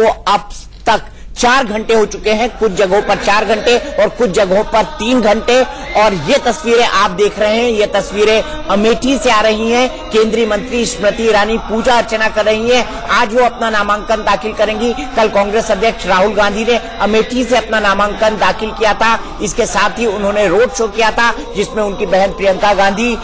को अब तक 4 घंटे हो चुके हैं, कुछ जगहों पर 4 घंटे और कुछ जगहों पर 3 घंटे। और ये तस्वीरें आप देख रहे हैं, ये तस्वीरें अमेठी से आ रही हैं। केंद्रीय मंत्री स्मृति ईरानी पूजा अर्चना कर रही हैं। आज वो अपना नामांकन दाखिल करेंगी। कल कांग्रेस अध्यक्ष राहुल गांधी ने अमेठी से अपना नामांकन दाखिल किया था। इसके साथ ही उन्होंने रोड शो किया था, जिसमें उनकी बहन प्रियंका गांधी,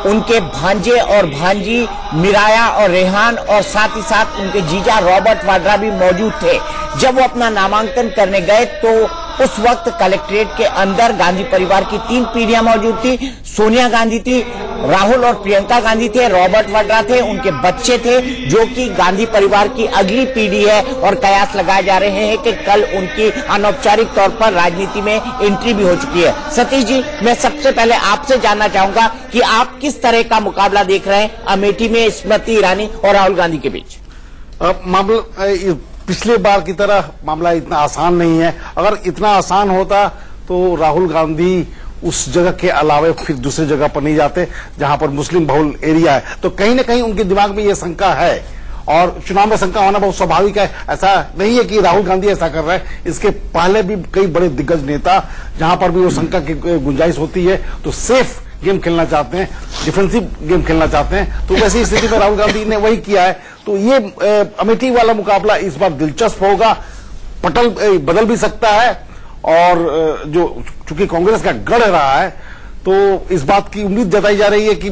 उनके भांजे और भांजी मिराया और रेहान और साथ ही साथ उनके जीजा रॉबर्ट वाड्रा भी मौजूद थे। जब वो अपना नामांकन करने गए तो उस वक्त कलेक्ट्रेट के अंदर गांधी परिवार की 3 पीढ़ियां मौजूद थी। सोनिया गांधी थी, राहुल और प्रियंका गांधी थे, रॉबर्ट वाड्रा थे, उनके बच्चे थे, जो कि गांधी परिवार की अगली पीढ़ी है। और कयास लगाए जा रहे हैं कि कल उनकी अनौपचारिक तौर पर राजनीति में एंट्री भी हो चुकी है। सतीश जी, मैं सबसे पहले आपसे जानना चाहूंगा कि आप किस तरह का मुकाबला देख रहे हैं अमेठी में स्मृति ईरानी और राहुल गांधी के बीच? मामला पिछले बार की तरह मामला इतना आसान नहीं है। अगर इतना आसान होता तो राहुल गांधी उस जगह के अलावा फिर दूसरी जगह पर नहीं जाते जहां पर मुस्लिम बहुल एरिया है। तो कहीं ना कहीं उनके दिमाग में यह शंका है और चुनाव में शंका होना बहुत स्वाभाविक है। ऐसा नहीं है कि राहुल गांधी ऐसा कर रहे हैं, इसके पहले भी कई बड़े दिग्गज नेता जहां पर भी वो शंका की गुंजाइश होती है तो सेफ गेम खेलना चाहते हैं, डिफेंसिव गेम खेलना चाहते हैं। तो वैसी स्थिति में राहुल गांधी ने वही किया है। तो ये अमेठी वाला मुकाबला इस बार दिलचस्प होगा, पटल बदल भी सकता है। और जो चूंकि कांग्रेस का गढ़ रहा है तो इस बात की उम्मीद जताई जा रही है कि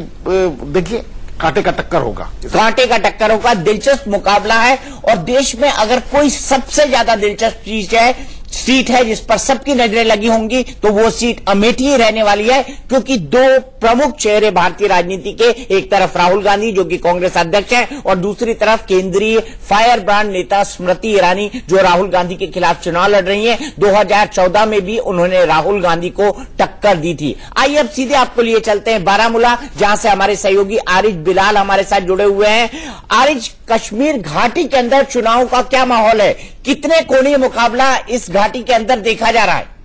देखिए कांटे का टक्कर होगा, कांटे का टक्कर होगा। दिलचस्प मुकाबला है। और देश में अगर कोई सबसे ज्यादा दिलचस्प चीज है, सीट है जिस पर सबकी नजरें लगी होंगी, तो वो सीट अमेठी ही रहने वाली है। क्योंकि 2 प्रमुख चेहरे भारतीय राजनीति के, एक तरफ राहुल गांधी जो कि कांग्रेस अध्यक्ष हैं और दूसरी तरफ केंद्रीय फायर ब्रांड नेता स्मृति ईरानी जो राहुल गांधी के खिलाफ चुनाव लड़ रही हैं। 2014 में भी उन्होंने राहुल गांधी को टक्कर दी थी। आइए अब सीधे आपको लिए चलते हैं बारामूला, जहां से हमारे सहयोगी आरिज बिलाल हमारे साथ जुड़े हुए हैं। आरिज, कश्मीर घाटी के अंदर चुनाव का क्या माहौल है? कितने कोणीय मुकाबला इस घाटी के अंदर देखा जा रहा है?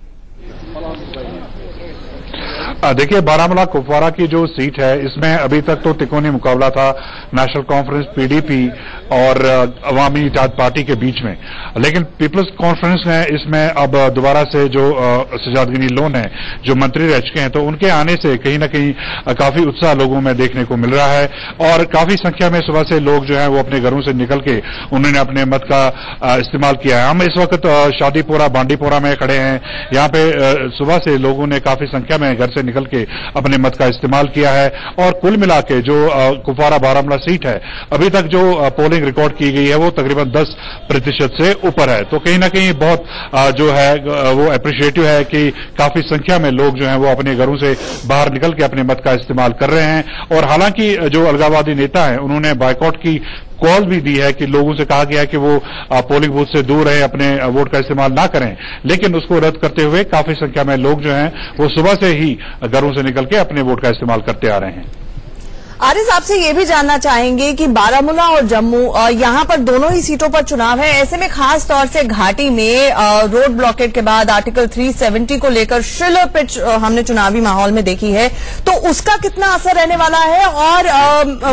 देखिए, बारामूला कुपवारा की जो सीट है इसमें अभी तक तो तिकोनी मुकाबला था नेशनल कॉन्फ्रेंस पीडीपी और अवामी इत्तेहाद पार्टी के बीच में। लेकिन पीपल्स कॉन्फ्रेंस ने इसमें अब दोबारा से जो सजादगनी लोन है जो मंत्री रह चुके हैं, तो उनके आने से कहीं ना कहीं काफी उत्साह लोगों में देखने को मिल रहा है। और काफी संख्या में सुबह से लोग जो है वो अपने घरों से निकल के उन्होंने अपने मत का इस्तेमाल किया है। हम इस वक्त शादीपुरा बांडीपुरा में खड़े हैं। यहाँ पे सुबह से लोगों ने काफी संख्या में घर से निकल के अपने मत का इस्तेमाल किया है। और कुल मिला के जो कुपवारा बारामूला सीट है, अभी तक जो पोलिंग रिकॉर्ड की गई है वो तकरीबन 10% से ऊपर है। तो कहीं ना कहीं बहुत जो है वो अप्रिशिएटिव है कि काफी संख्या में लोग जो है वो अपने घरों से बाहर निकल के अपने मत का इस्तेमाल कर रहे हैं। और हालांकि जो अलगाववादी नेता है उन्होंने बायकॉट की कॉल भी दी है कि लोगों से कहा गया है कि वो पोलिंग बूथ से दूर रहे, अपने वोट का इस्तेमाल ना करें। लेकिन उसको रद्द करते हुए काफी संख्या में लोग जो हैं वो सुबह से ही घरों से निकल के अपने वोट का इस्तेमाल करते आ रहे हैं। आरिज, आपसे ये भी जानना चाहेंगे कि बारामूला और जम्मू यहां पर दोनों ही सीटों पर चुनाव है। ऐसे में खास तौर से घाटी में रोड ब्लॉकेड के बाद आर्टिकल 370 को लेकर श्रिलर पिच हमने चुनावी माहौल में देखी है, तो उसका कितना असर रहने वाला है? और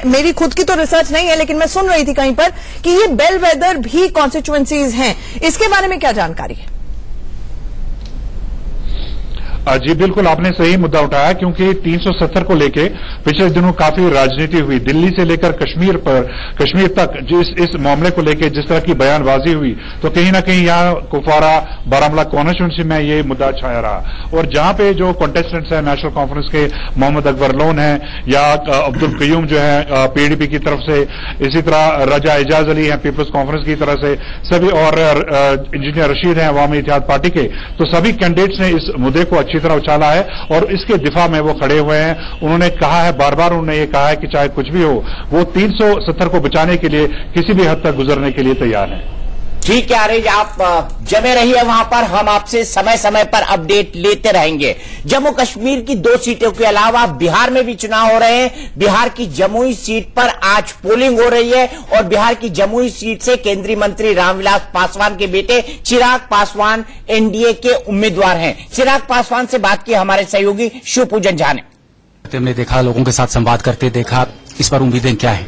मेरी खुद की तो रिसर्च नहीं है, लेकिन मैं सुन रही थी कहीं पर कि ये बेल वेदर भी कॉन्स्टिट्यूएंसीज हैं, इसके बारे में क्या जानकारी है? जी बिल्कुल, आपने सही मुद्दा उठाया, क्योंकि 370 को लेके पिछले दिनों काफी राजनीति हुई। दिल्ली से लेकर कश्मीर तक इस मामले को लेकर जिस तरह की बयानबाजी हुई, तो कहीं ना कहीं यहाँ कुपवारा बारामूला कॉन्स्टिट्यूंसी में ये मुद्दा छाया रहा। और जहां पे जो कॉन्टेस्टेंट्स हैं नेशनल कॉन्फ्रेंस के, मोहम्मद अकबर लोन है या अब्दुल कयूम जो है पीडीपी की तरफ से, इसी तरह रजा एजाज अली हैं पीपल्स कॉन्फ्रेंस की तरफ से, सभी और इंजीनियर रशीद हैं अवामी इत्तेहाद पार्टी के, तो सभी कैंडिडेट्स ने इस मुद्दे को अच्छी तरह उछाला है और इसके दिफा में वो खड़े हुए हैं। उन्होंने कहा है, बार बार उन्होंने ये कहा है कि चाहे कुछ भी हो, वो 370 को बचाने के लिए किसी भी हद तक गुजरने के लिए तैयार हैं। ठीक है आरिज, आप जमे रहिए वहां पर, हम आपसे समय समय पर अपडेट लेते रहेंगे। जम्मू कश्मीर की 2 सीटों के अलावा बिहार में भी चुनाव हो रहे हैं। बिहार की जमुई सीट पर आज पोलिंग हो रही है और बिहार की जमुई सीट से केंद्रीय मंत्री रामविलास पासवान के बेटे चिराग पासवान एनडीए के उम्मीदवार हैं। चिराग पासवान से बात की हमारे सहयोगी शिवपूजन झा ने। हमने देखा, लोगों के साथ संवाद करते देखा, इस पर उम्मीदें क्या है?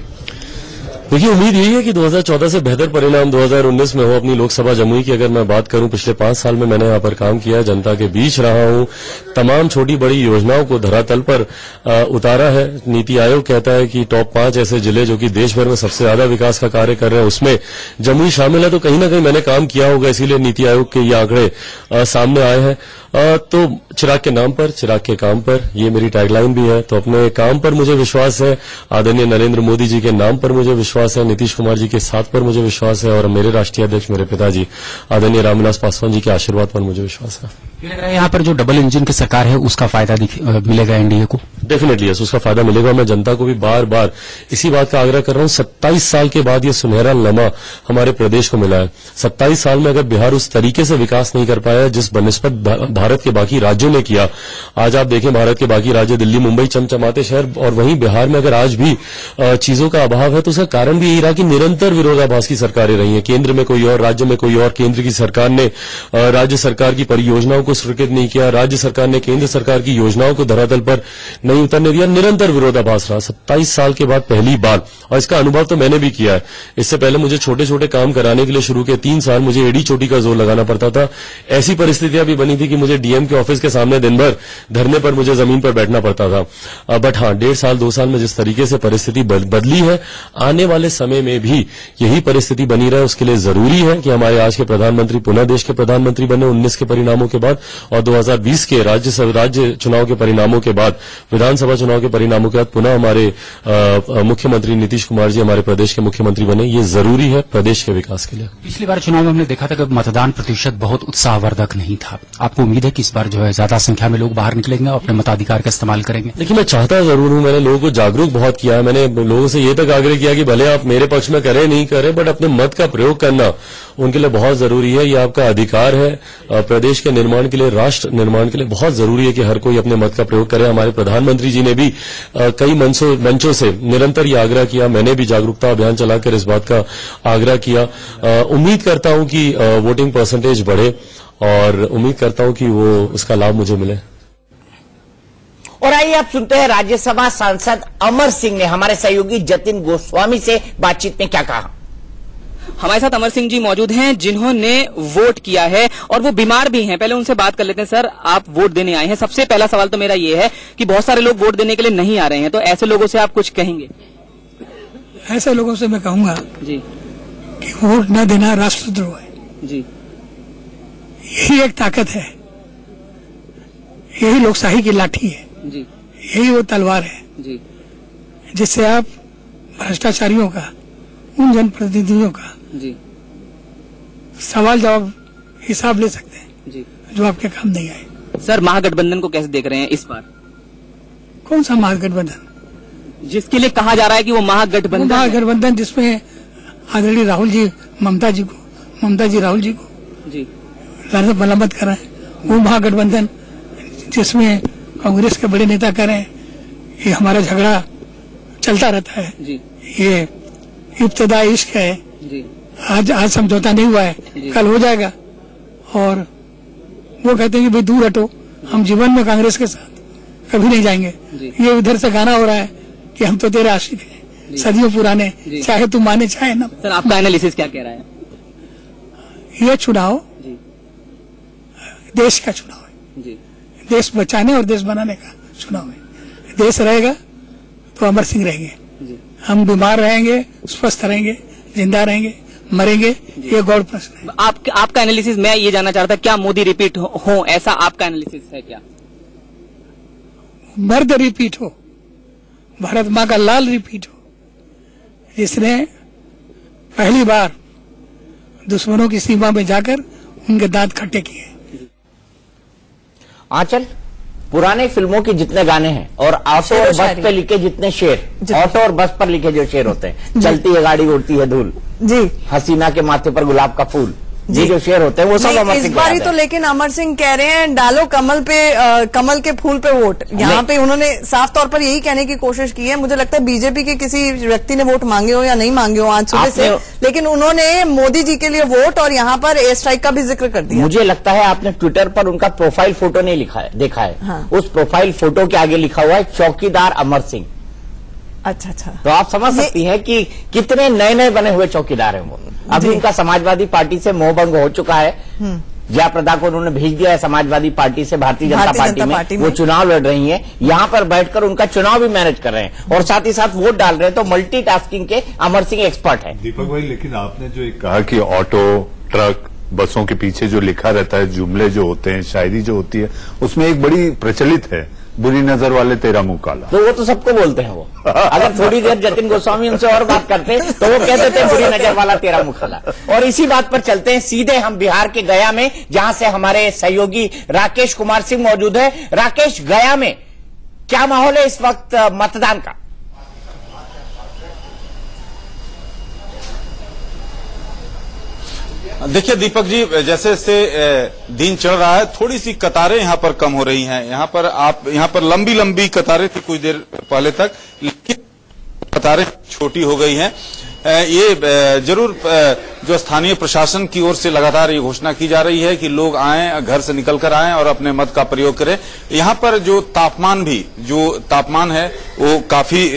देखिए, उम्मीद यही है कि 2014 से बेहतर परिणाम 2019 में हो अपनी लोकसभा जमुई की। अगर मैं बात करूं, पिछले 5 साल में मैंने यहाँ पर काम किया, जनता के बीच रहा हूं, तमाम छोटी बड़ी योजनाओं को धरातल पर उतारा है। नीति आयोग कहता है कि टॉप 5 ऐसे जिले जो कि देश भर में सबसे ज्यादा विकास का कार्य कर रहे हैं, उसमें जमुई शामिल है। तो कहीं ना कहीं मैंने काम किया होगा, इसीलिए नीति आयोग के ये आंकड़े सामने आए हैं। तो चिराग के नाम पर, चिराग के काम पर, ये मेरी टैगलाइन भी है। तो अपने काम पर मुझे विश्वास है, आदरणीय नरेंद्र मोदी जी के नाम पर मुझे विश्वास है, नीतीश कुमार जी के साथ पर मुझे विश्वास है, और मेरे राष्ट्रीय अध्यक्ष मेरे पिताजी आदरणीय रामविलास पासवान जी के आशीर्वाद पर मुझे विश्वास है। यहाँ पर जो डबल इंजन की सरकार है उसका फायदा मिलेगा एनडीए को? डेफिनेटली यस, उसका फायदा मिलेगा। मैं जनता को भी बार बार इसी बात का आग्रह कर रहा हूं। 27 साल के बाद ये सुनहरा लम्हा हमारे प्रदेश को मिला है। 27 साल में अगर बिहार उस तरीके से विकास नहीं कर पाया जिस बनिस्बत भारत के बाकी राज्यों ने किया, आज आप देखें भारत के बाकी राज्य, दिल्ली, मुंबई चमचमाते शहर, और वहीं बिहार में अगर आज भी चीजों का अभाव है, तो उसका कारण भी यही रहा कि निरंतर विरोधाभास की सरकारें रही हैं। केंद्र में कोई और, राज्य में कोई और। केंद्र की सरकार ने राज्य सरकार की परियोजनाओं को स्वीकृत नहीं किया, राज्य सरकार ने केंद्र सरकार की योजनाओं को धरातल पर नहीं उतरने दिया, निरंतर विरोधाभास रहा। 27 साल के बाद पहली बार, और इसका अनुभव तो मैंने भी किया है। इससे पहले मुझे छोटे छोटे काम कराने के लिए शुरू के 3 साल मुझे एड़ी चोटी का जोर लगाना पड़ता था। ऐसी परिस्थितियां भी बनी थी कि मुझे डीएम के ऑफिस के सामने दिन भर धरने पर मुझे जमीन पर बैठना पड़ता था। बट हाँ, 1.5 साल 2 साल में जिस तरीके से परिस्थिति बदली है, आने वाले समय में भी यही परिस्थिति बनी रहे, उसके लिए जरूरी है कि हमारे आज के प्रधानमंत्री पुनः देश के प्रधानमंत्री बने 19 के परिणामों के बाद, और 2020 के राज्य चुनाव के परिणामों के बाद, विधानसभा चुनाव के परिणामों के बाद पुनः हमारे मुख्यमंत्री नीतीश कुमार जी हमारे प्रदेश के मुख्यमंत्री बने। ये जरूरी है प्रदेश के विकास के लिए। पिछली बार चुनाव में हमने देखा था कि मतदान प्रतिशत बहुत उत्साहवर्धक नहीं था। आपको उम्मीद है कि इस बार जो है ज्यादा संख्या में लोग बाहर निकलेंगे और अपने मताधिकार का इस्तेमाल करेंगे? देखिए, मैं चाहता जरूर हूं, मैंने लोगों को जागरूक बहुत किया है। मैंने लोगों से ये तक आग्रह किया कि भले आप मेरे पक्ष में करें नहीं करें, बट अपने मत का प्रयोग करना उनके लिए बहुत जरूरी है। ये आपका अधिकार है। प्रदेश के निर्माण के लिए, राष्ट्र निर्माण के लिए बहुत जरूरी है कि हर कोई अपने मत का प्रयोग करे। हमारे प्रधानमंत्री जी ने भी कई मंचों से निरंतर ये आग्रह किया। मैंने भी जागरूकता अभियान चलाकर इस बात का आग्रह किया। उम्मीद करता हूं कि वोटिंग परसेंटेज बढ़े, और उम्मीद करता हूं कि वो उसका लाभ मुझे मिले। और आइए आप सुनते हैं राज्यसभा सांसद अमर सिंह ने हमारे सहयोगी जतिन गोस्वामी से बातचीत में क्या कहा। हमारे साथ अमर सिंह जी मौजूद हैं, जिन्होंने वोट किया है और वो बीमार भी हैं। पहले उनसे बात कर लेते हैं। सर, आप वोट देने आए हैं। सबसे पहला सवाल तो मेरा ये है कि बहुत सारे लोग वोट देने के लिए नहीं आ रहे हैं, तो ऐसे लोगों से आप कुछ कहेंगे? ऐसे लोगों से मैं कहूंगा जी कि वोट न देना राष्ट्रद्रोह है जी। यही एक ताकत है, यही लोकशाही की लाठी है जी, यही वो तलवार है जी, जिससे आप भ्रष्टाचारियों का, उन जनप्रतिनिधियों का जी, सवाल जवाब हिसाब ले सकते हैं जी, जो आपके काम नहीं आए। सर, महागठबंधन को कैसे देख रहे हैं इस बार? कौन सा महागठबंधन? जिसके लिए कहा जा रहा है कि वो महागठबंधन है। महागठबंधन जिसमें आदरणीय राहुल जी ममता जी राहुल जी को जी मलम्मत कर रहे हैं, वो महागठबंधन जिसमें कांग्रेस के बड़े नेता कह रहे हैं ये हमारा झगड़ा चलता रहता है जी ये इब्तदा इश्क है, जी आज समझौता नहीं हुआ है, कल हो जाएगा। और वो कहते हैं कि भाई दूर हटो, हम जीवन में कांग्रेस के साथ कभी नहीं जाएंगे। ये उधर से गाना हो रहा है कि हम तो तेरे आशिक हैं, सदियों पुराने, चाहे तू माने चाहे ना। सर, आपका एनालिसिस क्या कह रहा है? ये चुनाव देश का चुनाव है जी, देश बचाने और देश बनाने का चुनाव है। देश रहेगा तो अमर सिंह रहेंगे, हम बीमार रहेंगे, स्वस्थ रहेंगे, जिंदा रहेंगे, मरेंगे, ये गौर प्रश्न है। आपका एनालिसिस मैं ये जानना चाह रहा था, क्या मोदी रिपीट हो, ऐसा आपका एनालिसिस है क्या? मर्द रिपीट हो, भारत माँ का लाल रिपीट हो, जिसने पहली बार दुश्मनों की सीमा में जाकर उनके दांत खट्टे किए। आंचल, पुराने फिल्मों के जितने गाने हैं और ऑटो और बस पे लिखे जितने शेर, ऑटो और बस पर लिखे जो शेर होते हैं, चलती है गाड़ी उड़ती है धूल जी, हसीना के माथे पर गुलाब का फूल, ये जो शेर होते हैं वो सब अमर सिंह इस बार ही तो। लेकिन अमर सिंह कह रहे हैं डालो कमल पे, कमल के फूल पे वोट। यहाँ पे उन्होंने साफ तौर पर यही कहने की कोशिश की है। मुझे लगता है बीजेपी के किसी व्यक्ति ने वोट मांगे हो या नहीं मांगे हो आज सुबह से, लेकिन उन्होंने मोदी जी के लिए वोट और यहाँ पर एयर स्ट्राइक का भी जिक्र कर दिया। मुझे लगता है आपने ट्विटर पर उनका प्रोफाइल फोटो नहीं लिखा है, देखा है। हाँ। उस प्रोफाइल फोटो के आगे लिखा हुआ है चौकीदार अमर सिंह। अच्छा। तो आप समझ सकती हैं कि कितने नए नए बने हुए चौकीदार हैं वो। अभी उनका समाजवादी पार्टी से मोहभंग हो चुका है। जयाप्रदा को उन्होंने भेज दिया है समाजवादी पार्टी से भारतीय जनता पार्टी में। वो चुनाव लड़ रही हैं, यहां पर बैठकर उनका चुनाव भी मैनेज कर रहे हैं और साथ ही साथ वोट डाल रहे हैं। तो मल्टीटास्किंग के अमर सिंह एक्सपर्ट है। दीपक भाई, लेकिन आपने जो कहा कि ऑटो, ट्रक, बसों के पीछे जो लिखा रहता है, जुमले जो होते हैं, शायरी जो होती है, उसमें एक बड़ी प्रचलित है, बुरी नजर वाले तेरा मुंह काला। तो वो तो सबको बोलते हैं वो। अगर थोड़ी देर जतिन गोस्वामी उनसे और बात करते तो वो कहते थे बुरी नजर वाला तेरा मुंह काला। और इसी बात पर चलते हैं सीधे हम बिहार के गया में, जहां से हमारे सहयोगी राकेश कुमार सिंह मौजूद है। राकेश, गया में क्या माहौल है इस वक्त मतदान का? देखिए दीपक जी, जैसे जैसे दिन चढ़ रहा है, थोड़ी सी कतारें यहाँ पर कम हो रही हैं। यहाँ पर लंबी लंबी कतारें थी कुछ देर पहले तक, लेकिन कतारें छोटी हो गई हैं। ये जरूर जो स्थानीय प्रशासन की ओर से लगातार ये घोषणा की जा रही है कि लोग आएं, घर से निकलकर आएं और अपने मत का प्रयोग करें। यहाँ पर जो तापमान है वो काफी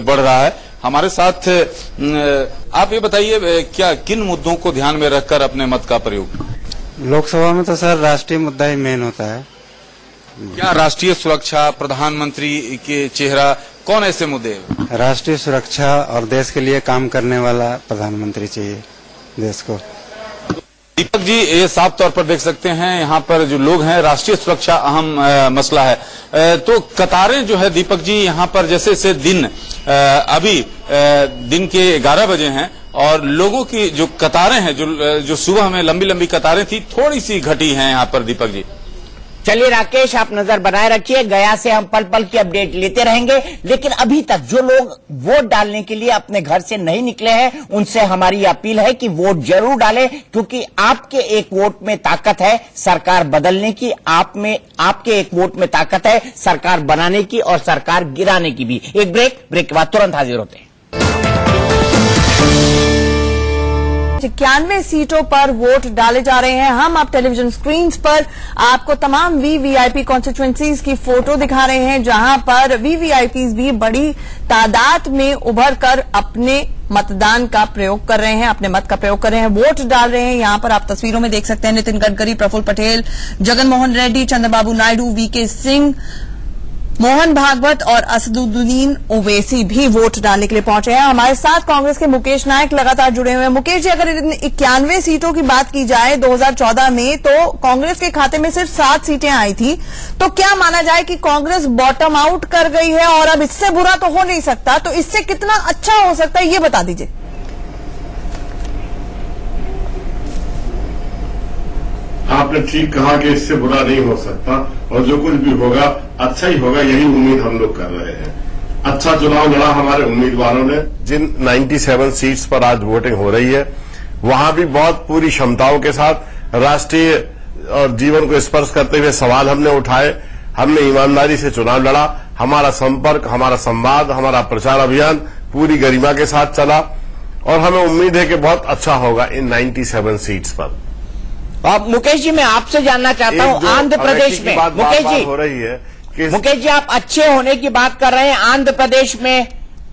बढ़ रहा है। हमारे साथ आप ये बताइए, क्या किन मुद्दों को ध्यान में रखकर अपने मत का प्रयोग? लोकसभा में तो सर राष्ट्रीय मुद्दा ही मेन होता है। क्या राष्ट्रीय सुरक्षा, प्रधानमंत्री के चेहरा, कौन ऐसे मुद्दे? राष्ट्रीय सुरक्षा और देश के लिए काम करने वाला प्रधानमंत्री चाहिए देश को। दीपक जी, ये साफ तौर पर देख सकते हैं यहाँ पर जो लोग हैं, राष्ट्रीय सुरक्षा अहम मसला है। तो कतारें जो है दीपक जी यहाँ पर जैसे दिन अभी दिन के 11 बजे हैं और लोगों की जो कतारें हैं, जो सुबह में लंबी लंबी कतारें थी, थोड़ी सी घटी हैं यहाँ पर दीपक जी। चलिए राकेश, आप नजर बनाए रखिए। गया से हम पल पल की अपडेट लेते रहेंगे। लेकिन अभी तक जो लोग वोट डालने के लिए अपने घर से नहीं निकले हैं, उनसे हमारी अपील है कि वोट जरूर डालें, क्योंकि आपके एक वोट में ताकत है सरकार बदलने की। आपके एक वोट में ताकत है सरकार बनाने की और सरकार गिराने की भी। एक ब्रेक के बाद तुरंत हाजिर होते हैं। 91 सीटों पर वोट डाले जा रहे हैं। हम आप टेलीविजन स्क्रीन पर आपको तमाम वीवीआईपी कॉन्स्टिट्यूएंसीज की फोटो दिखा रहे हैं, जहां पर वीवीआईपीज भी बड़ी तादाद में उभर कर अपने मतदान का प्रयोग कर रहे हैं, अपने मत का प्रयोग कर रहे हैं, वोट डाल रहे हैं। यहां पर आप तस्वीरों में देख सकते हैं नितिन गडकरी, प्रफुल्ल पटेल, जगन मोहन रेड्डी, चंद्रबाबू नायडू, वीके सिंह, मोहन भागवत और असदुद्दीन ओवैसी भी वोट डालने के लिए पहुंचे हैं। हमारे साथ कांग्रेस के मुकेश नायक लगातार जुड़े हुए हैं। मुकेश जी, अगर 91 सीटों की बात की जाए 2014 में, तो कांग्रेस के खाते में सिर्फ 7 सीटें आई थी। तो क्या माना जाए कि कांग्रेस बॉटम आउट कर गई है और अब इससे बुरा तो हो नहीं सकता, तो इससे कितना अच्छा हो सकता है ये बता दीजिए। आपने ठीक कहा कि इससे बुरा नहीं हो सकता और जो कुछ भी होगा अच्छा ही होगा, यही उम्मीद हम लोग कर रहे हैं। अच्छा चुनाव लड़ा हमारे उम्मीदवारों ने। जिन 97 सीट्स पर आज वोटिंग हो रही है, वहां भी बहुत पूरी क्षमताओं के साथ राष्ट्रीय और जीवन को स्पर्श करते हुए सवाल हमने उठाए। हमने ईमानदारी से चुनाव लड़ा। हमारा संपर्क, हमारा संवाद, हमारा प्रचार अभियान पूरी गरिमा के साथ चला और हमें उम्मीद है कि बहुत अच्छा होगा इन 97 सीट्स पर। अब मुकेश जी, मैं आपसे जानना चाहता हूं, आंध्र प्रदेश में मुकेश जी हो रही है कि मुकेश जी, आप अच्छे होने की बात कर रहे हैं। आंध्र प्रदेश में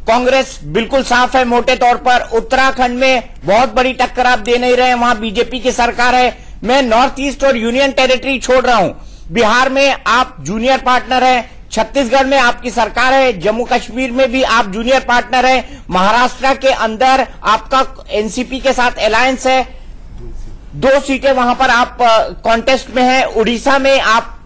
कांग्रेस बिल्कुल साफ है मोटे तौर पर। उत्तराखंड में बहुत बड़ी टक्कर आप दे नहीं रहे, वहां बीजेपी की सरकार है। मैं नॉर्थ ईस्ट और यूनियन टेरिटरी छोड़ रहा हूं। बिहार में आप जूनियर पार्टनर हैं, छत्तीसगढ़ में आपकी सरकार है, जम्मू कश्मीर में भी आप जूनियर पार्टनर हैं, महाराष्ट्र के अंदर आपका एनसीपी के साथ अलायंस है, 2 सीटें वहां पर आप कॉन्टेस्ट में हैं, उड़ीसा में आप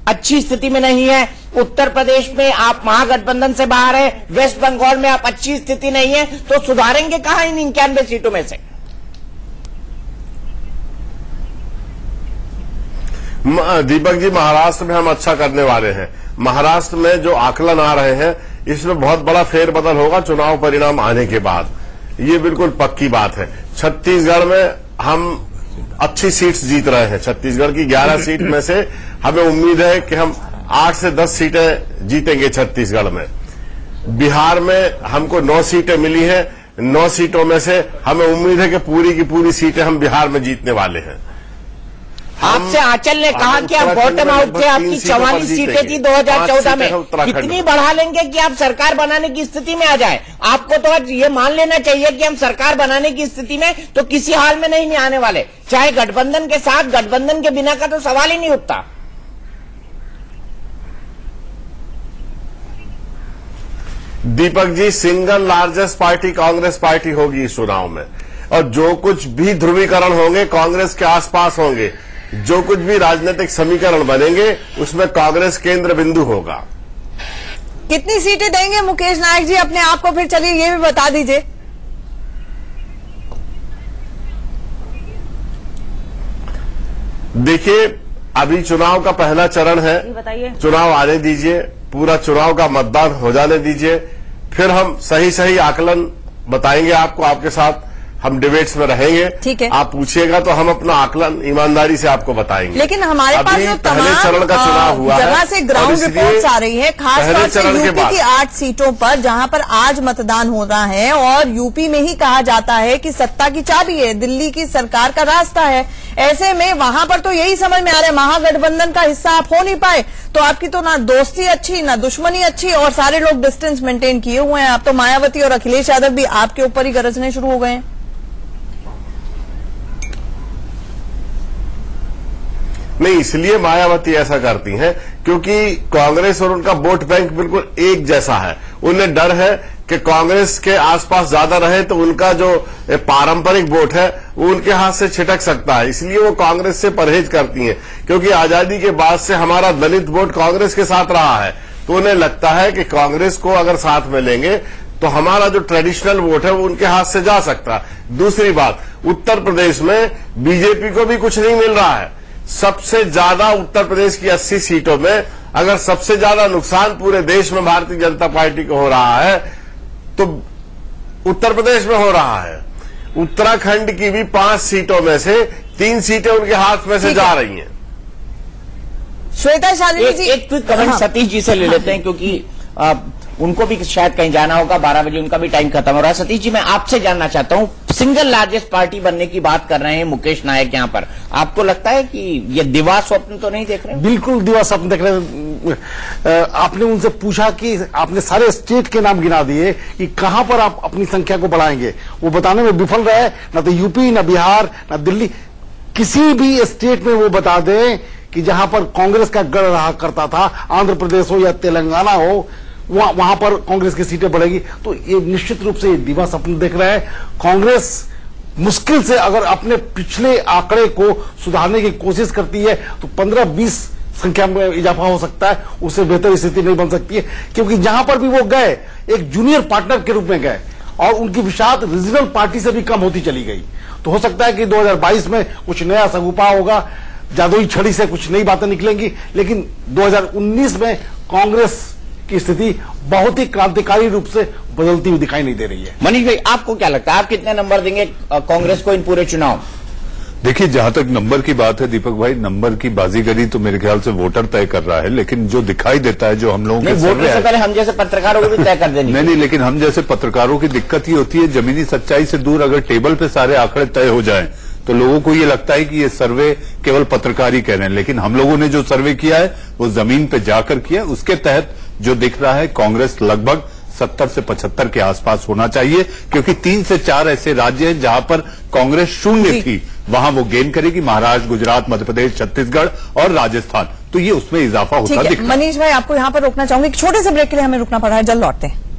अच्छी स्थिति में नहीं है, उत्तर प्रदेश में आप महागठबंधन से बाहर है, वेस्ट बंगाल में आप अच्छी स्थिति नहीं है। तो सुधारेंगे कहां इन 91 सीटों में से? दीपक जी, महाराष्ट्र में हम अच्छा करने वाले हैं। महाराष्ट्र में जो आकलन आ रहे हैं, इसमें बहुत बड़ा फेरबदल होगा चुनाव परिणाम आने के बाद, ये बिल्कुल पक्की बात है। छत्तीसगढ़ में हम अच्छी सीट्स जीत रहे हैं। छत्तीसगढ़ की 11 सीट में से हमें उम्मीद है कि हम 8 से 10 सीटें जीतेंगे छत्तीसगढ़ में। बिहार में हमको 9 सीटें मिली हैं। 9 सीटों में से हमें उम्मीद है कि पूरी की पूरी सीटें हम बिहार में जीतने वाले हैं। आपसे आंचल ने कहा कि आप बॉटम आउट थे, आपकी 44 सीटें थी 2014 में, कितनी बढ़ा लेंगे कि आप सरकार बनाने की स्थिति में आ जाए? आपको तो आज ये मान लेना चाहिए कि हम सरकार बनाने की स्थिति में तो किसी हाल में नहीं आने वाले, चाहे गठबंधन के साथ, गठबंधन के बिना का तो सवाल ही नहीं उठता। Deepak ji, single largest party Congress party होगी इस चुनाव में, और जो कुछ भी ध्रुवीकरण होंगे कांग्रेस के आसपास होंगे, जो कुछ भी राजनीतिक समीकरण बनेंगे उसमें कांग्रेस केंद्र बिंदु होगा। कितनी सीटें देंगे मुकेश नायक जी अपने आप को, फिर चलिए ये भी बता दीजिए। देखिए, अभी चुनाव का पहला चरण है, बताइए। चुनाव आने दीजिए, पूरा चुनाव का मतदान हो जाने दीजिए, फिर हम सही आकलन बताएंगे आपको, आपके साथ हम डिबेट्स में रहेंगे। ठीक है, आप पूछिएगा तो हम अपना आकलन ईमानदारी से आपको बताएंगे। लेकिन हमारे पास जो पहले चरण का चुनाव हुआ है, जगह से ग्राउंड रिपोर्ट्स आ रही है, खासतौर से यूपी की 8 सीटों पर जहां पर आज मतदान होना है, और यूपी में ही कहा जाता है कि सत्ता की चाबी है, दिल्ली की सरकार का रास्ता है। ऐसे में वहां पर तो यही समझ में आ रहा है, महागठबंधन का हिस्सा आप हो नहीं पाए तो आपकी तो ना दोस्ती अच्छी ना दुश्मनी अच्छी, और सारे लोग डिस्टेंस मेंटेन किए हुए हैं। अब तो मायावती और अखिलेश यादव भी आपके ऊपर ही गरजने शुरू हो गए हैं। नहीं, इसलिए मायावती ऐसा करती हैं क्योंकि कांग्रेस और उनका वोट बैंक बिल्कुल एक जैसा है। उन्हें डर है कि कांग्रेस के आसपास ज्यादा रहे तो उनका जो पारंपरिक वोट है वो उनके हाथ से छिटक सकता है, इसलिए वो कांग्रेस से परहेज करती हैं। क्योंकि आजादी के बाद से हमारा दलित वोट कांग्रेस के साथ रहा है, तो उन्हें लगता है कि कांग्रेस को अगर साथ में लेंगे तो हमारा जो ट्रेडिशनल वोट है वो उनके हाथ से जा सकता है। दूसरी बात, उत्तर प्रदेश में बीजेपी को भी कुछ नहीं मिल रहा है। सबसे ज्यादा उत्तर प्रदेश की 80 सीटों में अगर सबसे ज्यादा नुकसान पूरे देश में भारतीय जनता पार्टी को हो रहा है तो उत्तर प्रदेश में हो रहा है। उत्तराखंड की भी 5 सीटों में से 3 सीटें उनके हाथ में से जा रही हैं। श्वेता शालिनी जी, एक क्विक कमेंट सतीश जी से ले लेते हैं, क्योंकि उनको भी शायद कहीं जाना होगा, 12 बजे उनका भी टाइम खत्म हो रहा है। सतीश जी, मैं आपसे जानना चाहता हूं, सिंगल लार्जेस्ट पार्टी बनने की बात कर रहे हैं मुकेश नायक यहाँ पर, आपको लगता है कि ये दिवा स्वप्न तो नहीं देख रहे? बिल्कुल दिवा स्वप्न देख रहे हैं। आपने उनसे पूछा कि आपने सारे स्टेट के नाम गिना दिए कि कहां पर आप अपनी संख्या को बढ़ाएंगे, वो बताने में विफल रहे। न तो यूपी, न बिहार, न दिल्ली, किसी भी स्टेट में वो बता दें कि जहां पर कांग्रेस का गढ़ रहा करता था, आंध्र प्रदेश हो या तेलंगाना हो, वहां पर कांग्रेस की सीटें बढ़ेगी। तो ये निश्चित रूप से ये दिवा स्वप्न देख रहा है। कांग्रेस मुश्किल से अगर अपने पिछले आंकड़े को सुधारने की कोशिश करती है तो 15-20 संख्या में इजाफा हो सकता है, उससे बेहतर स्थिति नहीं बन सकती है। क्योंकि जहां पर भी वो गए एक जूनियर पार्टनर के रूप में गए और उनकी विषाद रीजनल पार्टी से भी कम होती चली गई। तो हो सकता है कि 2022 में कुछ नया सगुपा होगा, जादुई छड़ी से कुछ नई बातें निकलेंगी, लेकिन 2019 में कांग्रेस की स्थिति बहुत ही क्रांतिकारी रूप से बदलती हुई दिखाई नहीं दे रही है। मनीष भाई, आपको क्या लगता है, आप कितने नंबर देंगे कांग्रेस को इन पूरे चुनाव? देखिए, जहां तक नंबर की बात है दीपक भाई, नंबर की बाजीगरी तो मेरे ख्याल से वोटर तय कर रहा है, लेकिन जो दिखाई देता है, जो हम लोगों के वोटर से पहले हम जैसे पत्रकारों को भी तय कर देंगे। नहीं, लेकिन हम जैसे पत्रकारों की दिक्कत ही होती है, जमीनी सच्चाई से दूर अगर टेबल पे सारे आंकड़े तय हो जाएं तो लोगों को ये लगता है कि ये सर्वे केवल पत्रकार ही कह रहे हैं। लेकिन हम लोगों ने जो सर्वे किया है वो जमीन पे जाकर किया, उसके तहत जो दिख रहा है कांग्रेस लगभग 70 से 75 के आसपास होना चाहिए, क्योंकि 3 से 4 ऐसे राज्य हैं जहां पर कांग्रेस शून्य थी, वहां वो गेन करेगी, महाराष्ट्र, गुजरात, मध्य प्रदेश, छत्तीसगढ़ और राजस्थान। तो ये उसमें इजाफा होता दिख रहा है। मनीष भाई, आपको यहां पर रोकना चाहूंगी, छोटे से ब्रेक के लिए हमें रुकना पड़ा है, जल्द लौटते हैं।